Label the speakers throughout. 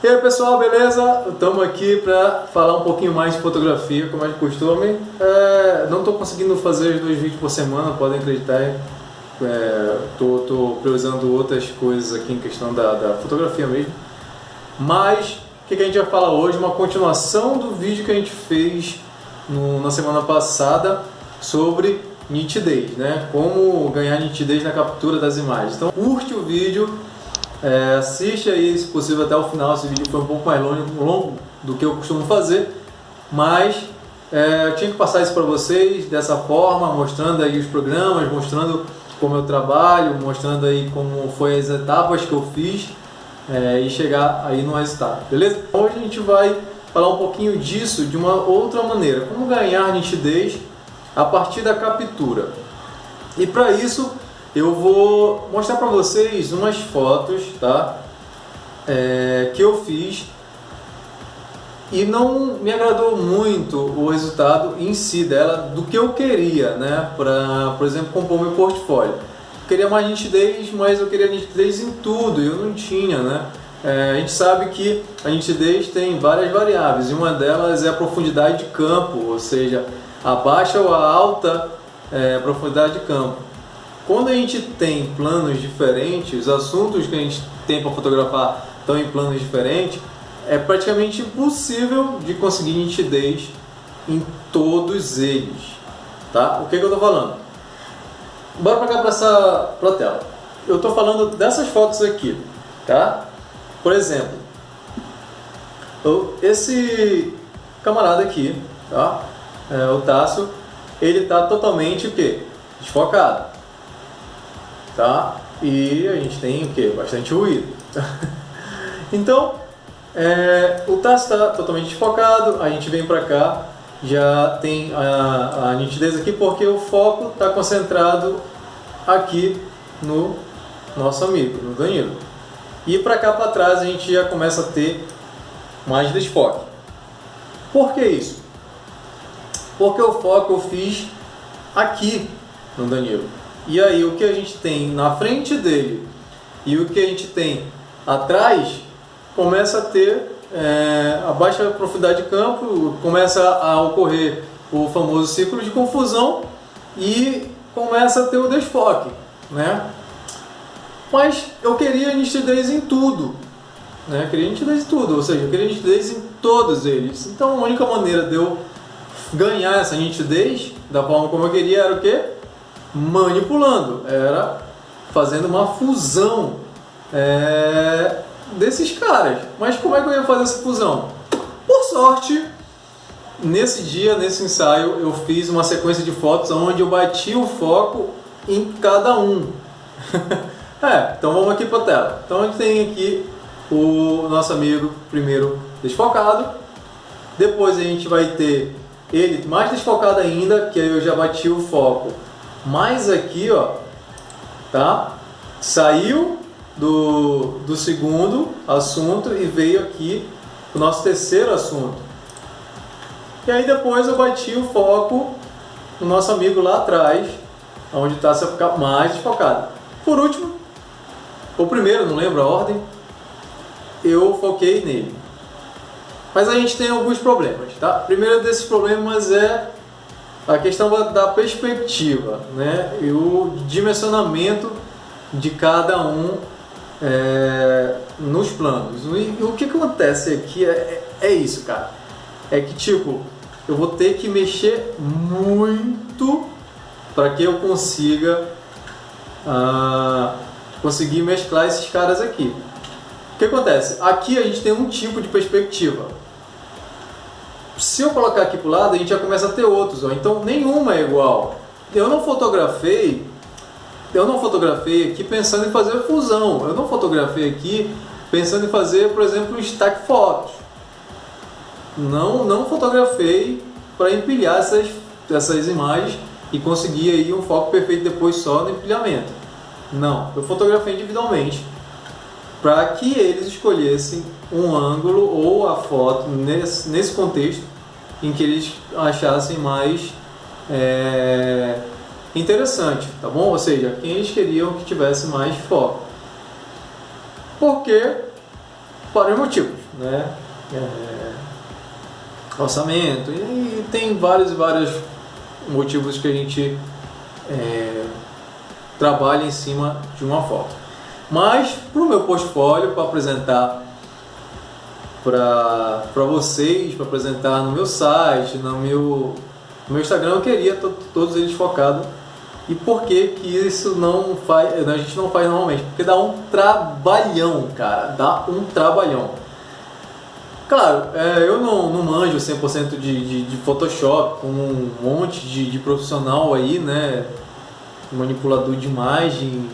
Speaker 1: E aí pessoal, beleza? Estamos aqui para falar um pouquinho mais de fotografia, como é de costume. Não estou conseguindo fazer os 2 vídeos por semana, podem acreditar. Estou priorizando outras coisas aqui em questão da fotografia mesmo. Mas o que a gente vai falar hoje? Uma continuação do vídeo que a gente fez na semana passada sobre nitidez, né? Como ganhar nitidez na captura das imagens. Então curte o vídeo. Assiste aí, se possível, até o final. Esse vídeo foi um pouco mais longo do que eu costumo fazer, mas eu tinha que passar isso para vocês dessa forma, mostrando aí os programas, mostrando como eu trabalho, mostrando aí como foi as etapas que eu fiz e chegar aí no resultado, beleza? Hoje a gente vai falar um pouquinho disso de uma outra maneira, como ganhar nitidez a partir da captura. E para isso eu vou mostrar para vocês umas fotos, tá? Que eu fiz e não me agradou muito o resultado em si dela do que eu queria, né? Para, por exemplo, compor meu portfólio. Eu queria mais nitidez, mas eu queria nitidez em tudo e eu não tinha, né? A gente sabe que a nitidez tem várias variáveis e uma delas é a profundidade de campo, ou seja, a baixa ou a alta profundidade de campo. Quando a gente tem planos diferentes, os assuntos que a gente tem para fotografar estão em planos diferentes, é praticamente impossível de conseguir nitidez em todos eles, tá? O que eu estou falando? Bora para cá para a tela. Eu estou falando dessas fotos aqui, tá? Por exemplo, esse camarada aqui, tá? O Tássio, ele está totalmente o quê? Desfocado. Tá? E a gente tem o que? Bastante ruído. Então, o Tássio está totalmente desfocado. A gente vem para cá, já tem a nitidez aqui porque o foco está concentrado aqui no nosso amigo, no Danilo. E para cá para trás a gente já começa a ter mais desfoque. Por que isso? Porque o foco eu fiz aqui no Danilo. E aí o que a gente tem na frente dele e o que a gente tem atrás começa a ter a baixa profundidade de campo, começa a ocorrer o famoso ciclo de confusão e começa a ter o desfoque, né? Mas eu queria nitidez em tudo, né? Eu queria nitidez em tudo, ou seja, eu queria nitidez em todos eles. Então a única maneira de eu ganhar essa nitidez da forma como eu queria era o quê? Manipulando, era fazendo uma fusão desses caras. Mas como é que eu ia fazer essa fusão? Por sorte, nesse dia, nesse ensaio, eu fiz uma sequência de fotos onde eu bati o foco em cada um. Então vamos aqui para a tela. Então a gente tem aqui o nosso amigo primeiro desfocado, depois a gente vai ter ele mais desfocado ainda, que aí eu já bati o foco. Mas aqui, ó, tá? Saiu do segundo assunto e veio aqui o nosso terceiro assunto. E aí depois eu bati o foco no nosso amigo lá atrás, onde está se ficar mais desfocado. Por último, o primeiro, não lembro a ordem, eu foquei nele. Mas a gente tem alguns problemas, tá? O primeiro desses problemas é a questão da perspectiva, né? E o dimensionamento de cada um nos planos. E o que acontece aqui é isso, cara. É que tipo, eu vou ter que mexer muito para que eu consiga conseguir mesclar esses caras aqui. O que acontece? Aqui a gente tem um tipo de perspectiva. Se eu colocar aqui para o lado, a gente já começa a ter outros, ó. Então nenhuma é igual. Eu não fotografei aqui pensando em fazer fusão. Eu não fotografei aqui pensando em fazer, por exemplo, stack fotos. Não fotografei para empilhar essas imagens e conseguir aí um foco perfeito depois só no empilhamento. Não, eu fotografei individualmente para que eles escolhessem um ângulo ou a foto nesse contexto em que eles achassem mais interessante, tá bom? Ou seja, quem eles queriam que tivesse mais foco. Porque vários motivos, né? Orçamento, e tem vários motivos que a gente trabalha em cima de uma foto. Mas para o meu portfólio, para apresentar para vocês, para apresentar no meu site, no meu Instagram, eu queria todos eles focados. E por que isso a gente não faz normalmente? Porque dá um trabalhão, cara, dá um trabalhão. Claro, eu não manjo 100% de Photoshop, com um monte de profissional aí, né? Manipulador de imagem,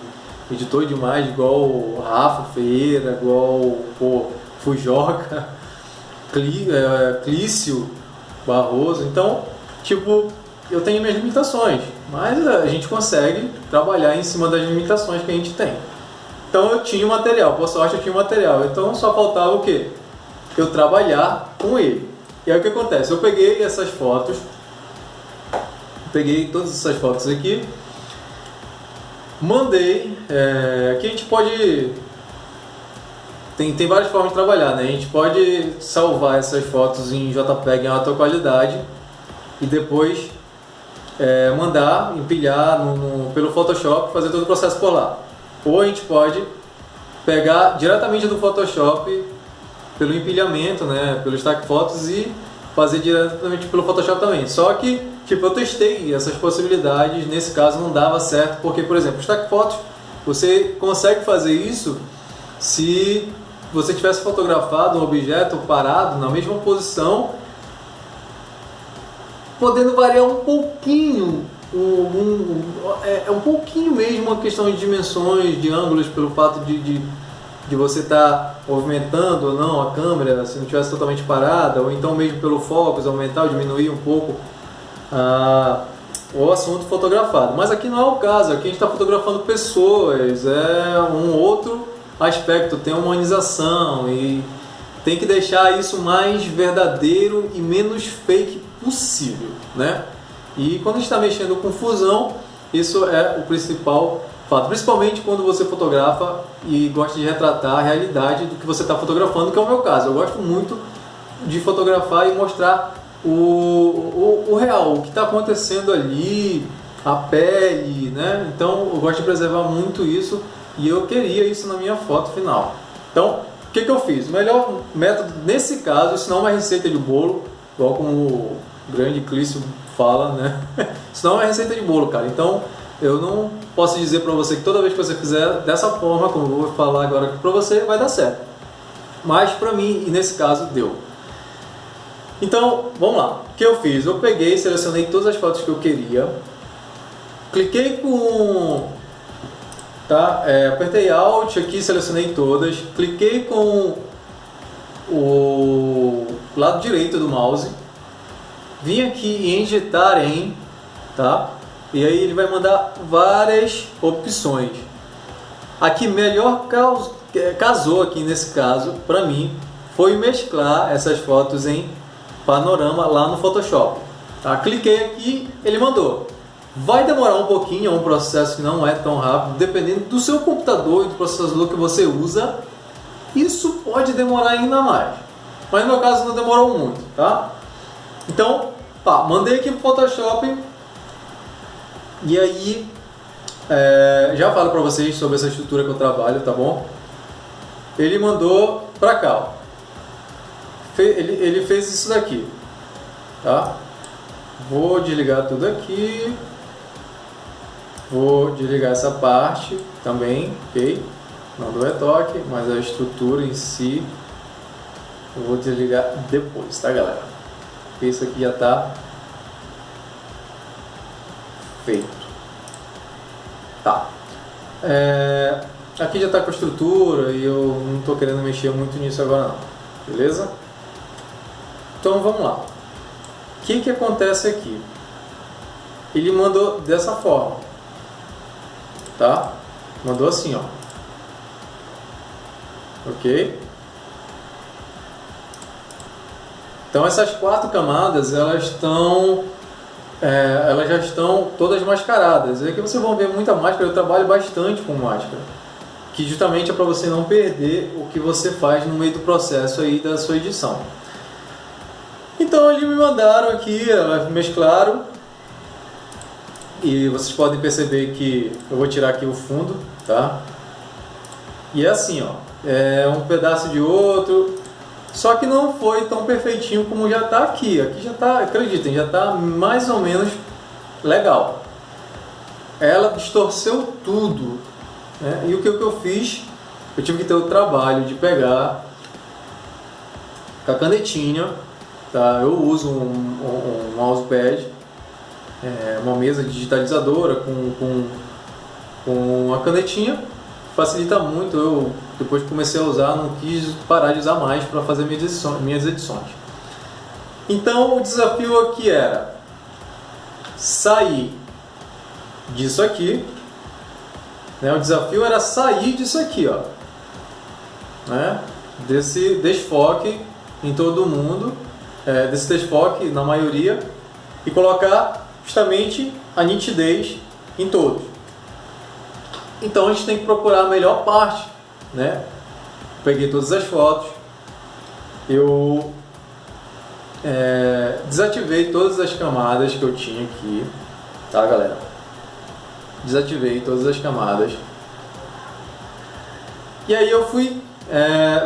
Speaker 1: editor de imagem, igual o Rafa Ferreira, igual o Fujoca, Clício Barroso. Então, tipo, eu tenho minhas limitações, mas a gente consegue trabalhar em cima das limitações que a gente tem. Então eu tinha o material, por sorte eu tinha o material, então só faltava o quê? Eu trabalhar com ele. E aí o que acontece? Eu peguei essas fotos, peguei todas essas fotos aqui, mandei, aqui a gente pode, tem várias formas de trabalhar, né? A gente pode salvar essas fotos em JPEG em alta qualidade e depois mandar, empilhar pelo Photoshop, fazer todo o processo por lá. Ou a gente pode pegar diretamente do Photoshop pelo empilhamento, né, pelo Stack Photos e fazer diretamente pelo Photoshop também. Só que, tipo, eu testei essas possibilidades, nesse caso não dava certo, porque, por exemplo, o Stack Photos, você consegue fazer isso se você tivesse fotografado um objeto parado na mesma posição, podendo variar um pouquinho, um pouquinho mesmo a questão de dimensões, de ângulos, pelo fato de você estar movimentando ou não a câmera, se não estivesse totalmente parada, ou então mesmo pelo foco, aumentar ou diminuir um pouco o assunto fotografado. Mas aqui não é o caso, aqui a gente está fotografando pessoas, é um outro aspecto, tem humanização e tem que deixar isso mais verdadeiro e menos fake possível, né? E quando a gente está mexendo com fusão, isso é o principal fato, principalmente quando você fotografa e gosta de retratar a realidade do que você está fotografando, que é o meu caso. Eu gosto muito de fotografar e mostrar o real, o que está acontecendo ali, a pele, né? Então eu gosto de preservar muito isso e eu queria isso na minha foto final. Então, o que eu fiz? O melhor método nesse caso, isso não é uma receita de bolo, igual como o grande Clício fala, né? Isso não é uma receita de bolo, cara. Então, eu não posso dizer para você que toda vez que você fizer dessa forma, como eu vou falar agora aqui para você, vai dar certo. Mas para mim, e nesse caso, deu. Então, vamos lá. O que eu fiz? Eu peguei, selecionei todas as fotos que eu queria, cliquei com... apertei Alt aqui, selecionei todas, cliquei com o lado direito do mouse, vim aqui em editar em, tá? E aí ele vai mandar várias opções. Aqui melhor casou aqui nesse caso, para mim, foi mesclar essas fotos em panorama lá no Photoshop. Tá? Cliquei aqui, ele mandou. Vai demorar um pouquinho, é um processo que não é tão rápido, dependendo do seu computador e do processador que você usa, isso pode demorar ainda mais. Mas no meu caso não demorou muito, tá? Então, mandei aqui pro Photoshop e aí já falo para vocês sobre essa estrutura que eu trabalho, tá bom? Ele mandou para cá, ó. Ele fez isso daqui, tá? Vou desligar tudo aqui. Vou desligar essa parte também, ok? Não dou retoque, mas a estrutura em si eu vou desligar depois, tá, galera? Isso aqui já está feito. Tá. Aqui já está com a estrutura e eu não estou querendo mexer muito nisso agora não, beleza? Então vamos lá. O que acontece aqui? Ele mandou dessa forma, tá? Mandou assim, ó. Ok? Então essas 4 camadas, elas já estão todas mascaradas. Aqui vocês vão ver muita máscara, eu trabalho bastante com máscara. que justamente é para você não perder o que você faz no meio do processo aí da sua edição. Então eles me mandaram aqui, mesclaram, e vocês podem perceber que eu vou tirar aqui o fundo, tá? E é assim, ó, é um pedaço de outro, só que não foi tão perfeitinho como já está aqui. Aqui já está, acreditem, já está mais ou menos legal. Ela distorceu tudo, né? E o que eu fiz? Eu tive que ter o trabalho de pegar com a canetinha, tá? Eu uso um mousepad, uma mesa digitalizadora com a canetinha, facilita muito. Eu, depois que comecei a usar, não quis parar de usar mais para fazer minhas edições. Então o desafio aqui era sair disso aqui, né? O desafio era sair disso aqui, ó, né? Desse desfoque em todo mundo, desse desfoque na maioria, e colocar justamente a nitidez em todos. Então a gente tem que procurar a melhor parte, né? Peguei todas as fotos, eu desativei todas as camadas que eu tinha aqui, tá, galera? Desativei todas as camadas. E aí eu fui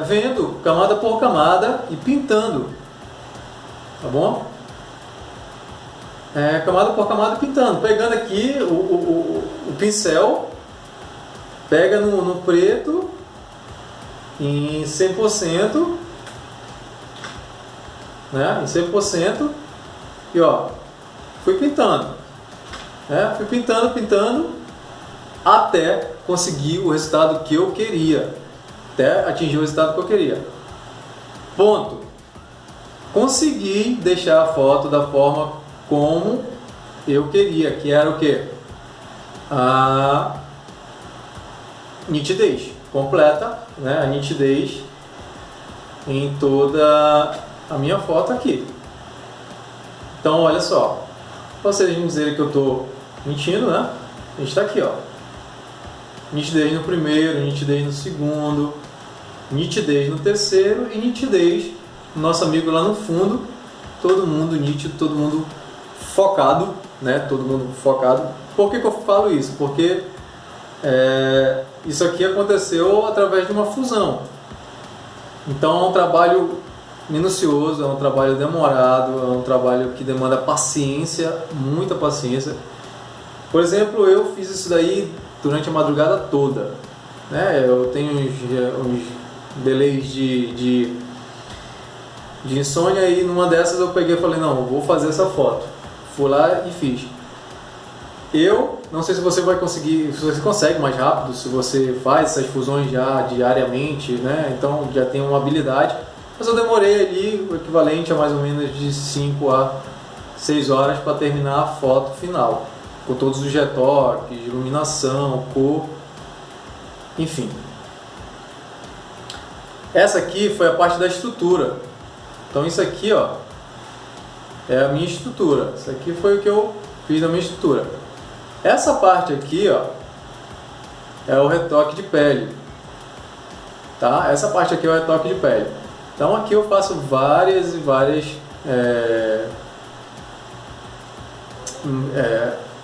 Speaker 1: vendo camada por camada e pintando, tá bom? Camada por camada pintando, pegando aqui o pincel, pega no preto em 100%, né? Em 100%, e ó, fui pintando, né? Fui pintando até conseguir o resultado que eu queria, até atingir o resultado que eu queria. Ponto. Consegui deixar a foto da forma como eu queria, que era o que? A nitidez completa, né? A nitidez em toda a minha foto aqui. Então olha só, pra vocês não dizerem que eu estou mentindo, né? A gente está aqui, ó, nitidez no primeiro, nitidez no segundo, nitidez no terceiro e nitidez no nosso amigo lá no fundo. Todo mundo nítido, todo mundo focado, né? Todo mundo focado. Por que eu falo isso? Porque isso aqui aconteceu através de uma fusão. Então é um trabalho minucioso, é um trabalho demorado, é um trabalho que demanda paciência, muita paciência. Por exemplo, eu fiz isso daí durante a madrugada toda, né? Eu tenho uns delays de insônia, e numa dessas eu peguei e falei, não, eu vou fazer essa foto. Fui lá e fiz. Eu não sei se você vai conseguir, se você consegue mais rápido, se você faz essas fusões já diariamente, né? Então já tem uma habilidade. Mas eu demorei ali o equivalente a mais ou menos de 5 a 6 horas para terminar a foto final, com todos os retoques, iluminação, cor, enfim. Essa aqui foi a parte da estrutura. Então isso aqui, ó, é a minha estrutura. Isso aqui foi o que eu fiz na minha estrutura. Essa parte aqui, ó, é o retoque de pele, tá? Essa parte aqui é o retoque de pele. Então aqui eu faço várias e várias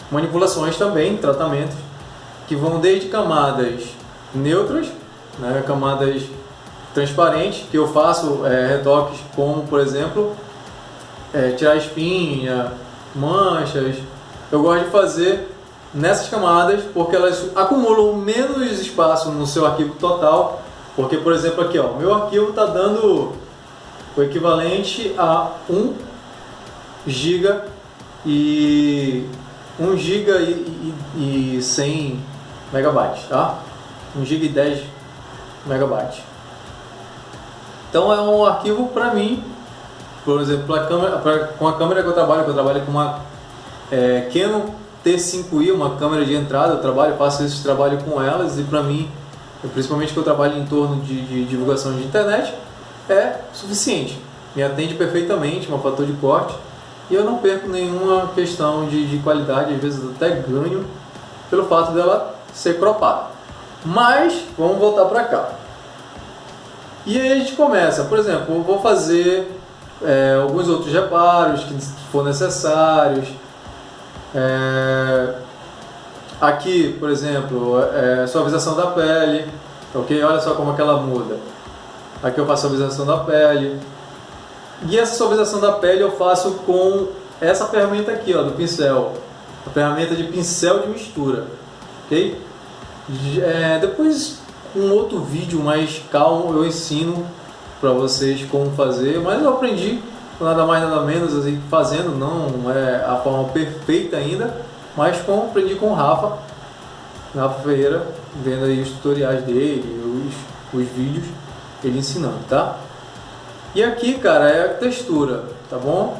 Speaker 1: manipulações também, tratamentos, que vão desde camadas neutras, né, camadas transparentes, que eu faço retoques como, por exemplo, tirar espinha, manchas. Eu gosto de fazer nessas camadas porque elas acumulam menos espaço no seu arquivo total. Porque, por exemplo, aqui, ó, o meu arquivo está dando o equivalente a 1 GB e 100 megabytes, tá? 1 GB e 10 megabytes. Então é um arquivo para mim, por exemplo, com a câmera que eu trabalho com uma Canon T5i, uma câmera de entrada. Eu faço esse trabalho com elas, e para mim, principalmente que eu trabalho em torno de divulgação de internet, é suficiente, me atende perfeitamente, um fator de corte, e eu não perco nenhuma questão de qualidade. Às vezes eu até ganho pelo fato dela ser cropada. Mas vamos voltar para cá. E aí a gente começa, por exemplo, eu vou fazer alguns outros reparos que for necessários. Aqui, por exemplo, suavização da pele, ok? Olha só como é que ela muda. Aqui eu faço a suavização da pele. E essa suavização da pele eu faço com essa ferramenta aqui, ó, do pincel. A ferramenta de pincel de mistura, ok? Depois, um outro vídeo mais calmo, eu ensino para vocês como fazer, mas eu aprendi nada mais nada menos assim, fazendo, não é a forma perfeita ainda, mas aprendi com o Rafa Ferreira, vendo aí os tutoriais dele, os vídeos, ele ensinando, tá? E aqui, cara, é a textura, tá bom?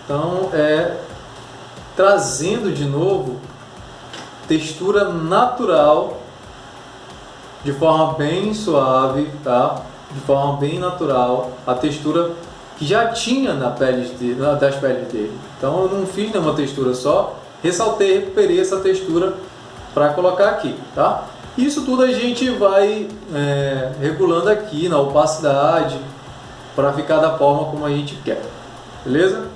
Speaker 1: Então, trazendo de novo textura natural, de forma bem suave, tá? De forma bem natural, a textura que já tinha das peles dele. Então eu não fiz nenhuma textura, só ressaltei, recuperei essa textura para colocar aqui, tá? Isso tudo a gente vai regulando aqui na opacidade para ficar da forma como a gente quer, beleza?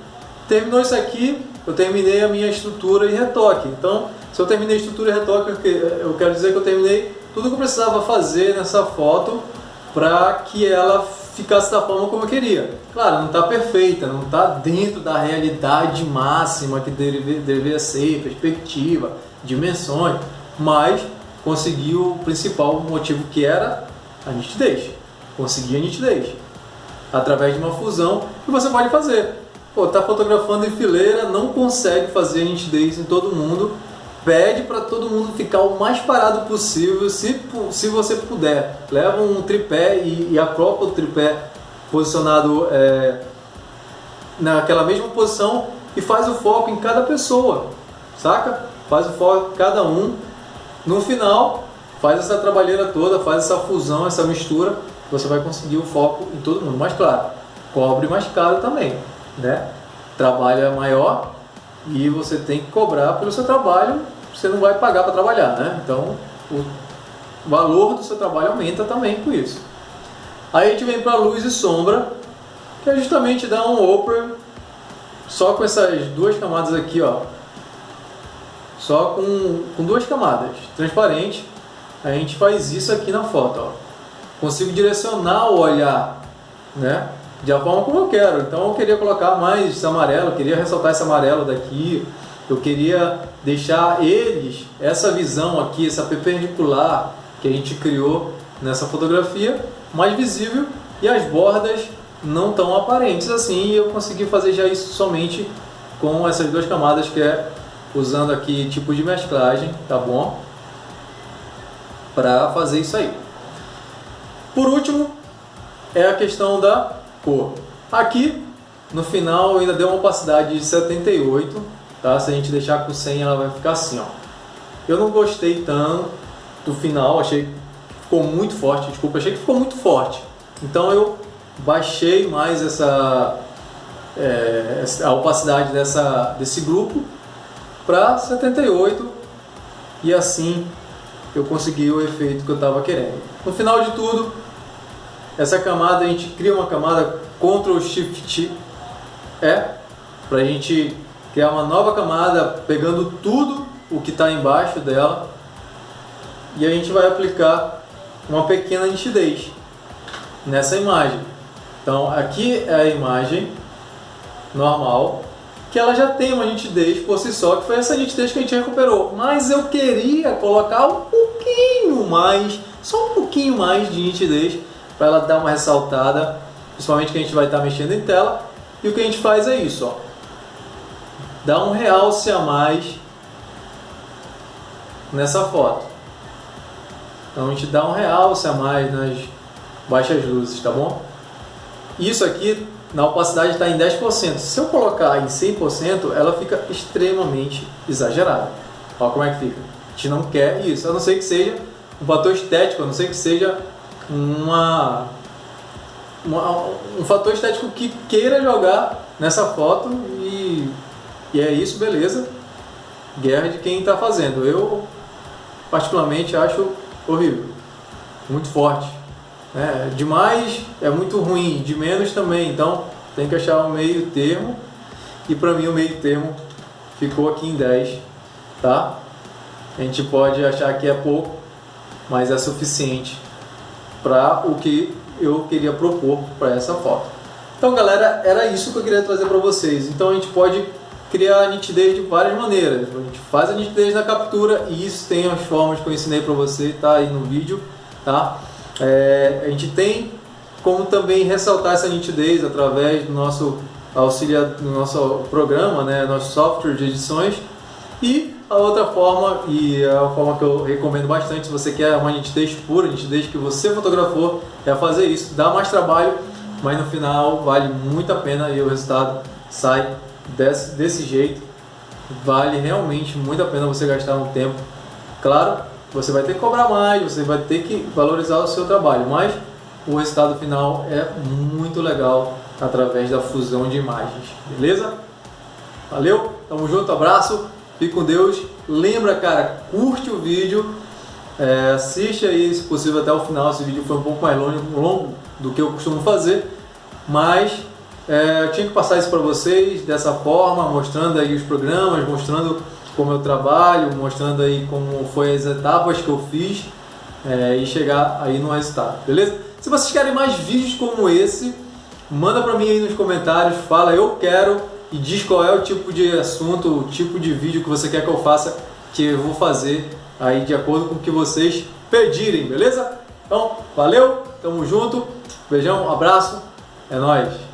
Speaker 1: Terminou isso aqui, eu terminei a minha estrutura e retoque. Então, se eu terminei a estrutura e retoque, eu quero dizer que eu terminei tudo que eu precisava fazer nessa foto para que ela ficasse da forma como eu queria. Claro, não está perfeita, não está dentro da realidade máxima que deveria ser, perspectiva, dimensões, mas consegui o principal motivo, que era a nitidez. Consegui a nitidez através de uma fusão que você pode fazer. Pô, tá fotografando em fileira, não consegue fazer a nitidez em todo mundo, pede para todo mundo ficar o mais parado possível, se você puder. Leva um tripé e acropa o tripé posicionado naquela mesma posição e faz o foco em cada pessoa, saca? Faz o foco em cada um. No final, faz essa trabalheira toda, faz essa fusão, essa mistura, você vai conseguir o foco em todo mundo. Mas claro, cobre mais caro também, né? Trabalho é maior e você tem que cobrar pelo seu trabalho, você não vai pagar para trabalhar, né? Então o valor do seu trabalho aumenta também com isso. Aí a gente vem para luz e sombra, que é justamente dar um upper só com essas duas camadas aqui, ó. Só com duas camadas, transparente. A gente faz isso aqui na foto, ó. Consigo direcionar o olhar, né? De a forma como eu quero. Então eu queria colocar mais esse amarelo, eu queria ressaltar esse amarelo daqui, eu queria deixar essa visão aqui, essa perpendicular que a gente criou nessa fotografia, mais visível, e as bordas não tão aparentes assim, e eu consegui fazer já isso somente com essas duas camadas, que é usando aqui tipo de mesclagem, tá bom? Para fazer isso aí. Por último, é a questão da cor. Aqui, no final, ainda deu uma opacidade de 78, tá? Se a gente deixar com 100, ela vai ficar assim, ó. Eu não gostei tanto do final, achei que ficou muito forte, desculpa, achei que ficou muito forte. Então eu baixei mais a opacidade desse grupo para 78 e assim eu consegui o efeito que eu estava querendo. No final de tudo, essa camada, a gente cria uma camada Ctrl Shift para a gente criar uma nova camada, pegando tudo o que está embaixo dela, e a gente vai aplicar uma pequena nitidez nessa imagem. Então aqui é a imagem normal, que ela já tem uma nitidez por si só, que foi essa nitidez que a gente recuperou, mas eu queria colocar um pouquinho mais, só um pouquinho mais de nitidez, para ela dar uma ressaltada, principalmente que a gente vai estar mexendo em tela. E o que a gente faz é isso, ó, dá um realce a mais nessa foto. Então a gente dá um realce a mais nas baixas luzes, tá bom? Isso aqui na opacidade está em 10%. Se eu colocar em 100%, ela fica extremamente exagerada. Olha como é que fica. A gente não quer isso, a não ser que seja um fator estético, a não ser que seja um fator estético que queira jogar nessa foto, e é isso, beleza. Guerra de quem está fazendo. Eu particularmente acho horrível, muito forte. De mais é muito ruim, de menos também, então tem que achar um meio termo, e para mim o meio termo ficou aqui em 10, tá? A gente pode achar que é pouco, mas é suficiente para o que eu queria propor para essa foto. Então galera, era isso que eu queria trazer para vocês. Então a gente pode criar a nitidez de várias maneiras. A gente faz a nitidez na captura, e isso tem as formas que eu ensinei para você, tá aí no vídeo, tá? A gente tem como também ressaltar essa nitidez através do nosso auxiliar, do nosso programa, nosso software de edições. E a outra forma, e é a forma que eu recomendo bastante, se você quer uma nitidez pura, nitidez que você fotografou, é fazer isso. Dá mais trabalho, mas no final vale muito a pena e o resultado sai desse jeito. Vale realmente muito a pena você gastar um tempo. Claro, você vai ter que cobrar mais, você vai ter que valorizar o seu trabalho, mas o resultado final é muito legal através da fusão de imagens, beleza? Valeu, tamo junto, abraço, fique com Deus. Lembra, cara, curte o vídeo, assiste aí se possível até o final. Esse vídeo foi um pouco mais longo do que eu costumo fazer, mas eu tinha que passar isso para vocês dessa forma, mostrando aí os programas, mostrando como eu trabalho, mostrando aí como foi as etapas que eu fiz, e chegar aí no resultado, beleza? Se vocês querem mais vídeos como esse, manda para mim aí nos comentários, fala eu quero, e diz qual é o tipo de assunto, o tipo de vídeo que você quer que eu faça, que eu vou fazer aí de acordo com o que vocês pedirem, beleza? Então, valeu, tamo junto, beijão, abraço, é nóis!